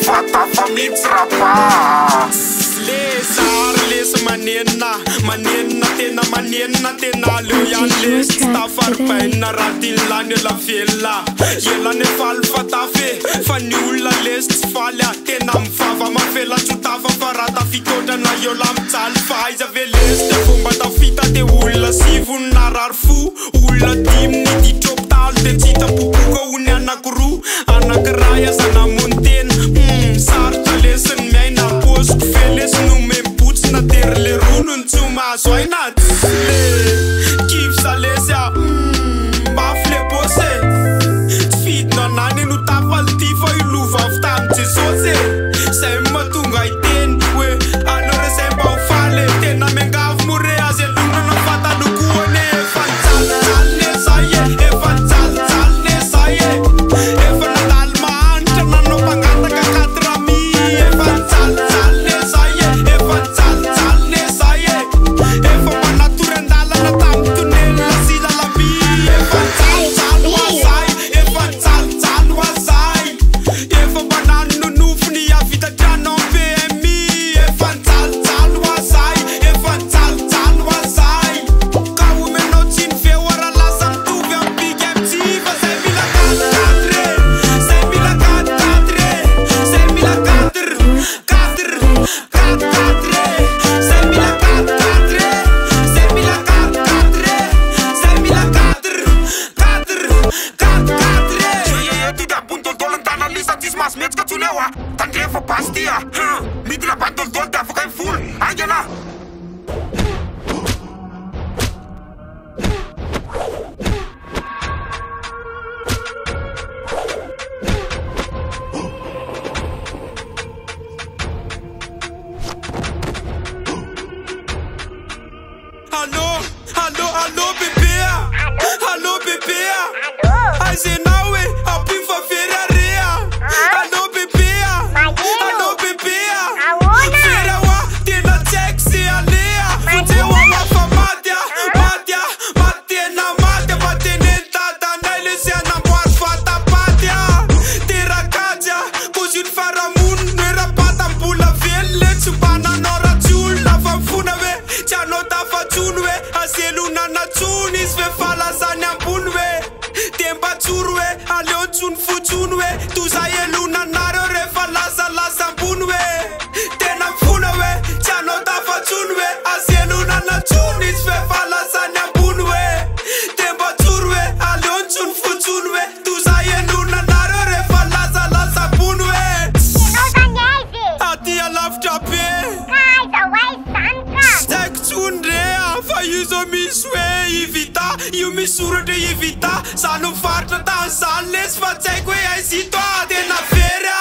fata fa mitsirapa Lesa manena tena löjan les Staffarpäina ratillan la fjälla Gällande fall fatafe Fanula les falja Tenam fava man fela tutafa farata fitodana jolam talfa Iza veles te fomba ta fita te ulla sivun narar fu Ulla dimni di choptal te cita pupuka une anakuru Anakaraya sana munten Sarta lesen meina posk feles nume puts na terle runun tuma soinat Kif salesea bafle pose Tfit na nani nu tafal tifa ilu vaftam te soze Semma tunga iten we anore semba ufale Tena mengav murea ze luna na fata nu kuone Efan tal ne saye Efan tal ne saye Efan tal maan Tana no pangata kakatra mi Efan tal ne saye Efan tal ne saye Efan panaturendala na tam tunela sila la bi Efan tal wasai Efan tal wasai Efan bananu nufni ya vita janon PMI Efan tal wasai Efan tal wasai Kau menocin fe wara lasam tu vem big MT Sai mi la cadre Sai mi la cadre Sai mi la cadre Sai mi la cadre Sai mi la cadre Sai mi la cadre Tu da punto dol în analiza tis mas meci că tunewa Tandrie fă pastia Mi la bandol dol te afuca în full Angela Hallo bebea Hallo bebea Hai se nawe apin fa Ferrarea Hallo bebea Hallo bebea Ferrawa tena sexy alea Fute wa fa matia Matena Batenenta Nele se na moar fata patia Tera kaja Cozin faramun Nera patam pula vele Tsubana nora tjul La fam funave Cianota fa tjunwe Aseluna na tjunis Ve fala sa nyampunwe Tempa tjurwe Aleon tjun fu tjunwe Tu sa eluna nare Re fala sa la sampunwe Tenam funwe Cianota fa tjunwe Aseluna na tjunis Ve fala sa nyampunwe Tempa tjurwe Aleon tjun fu tjunwe Tu sa eluna nare Re fala sa la sampunwe Atia laf chape Stek tjundrea Fa yuzo mi swe evita Io mi suro de evita Sa nu farta ta sa les fa tsegue ai si toate na ferea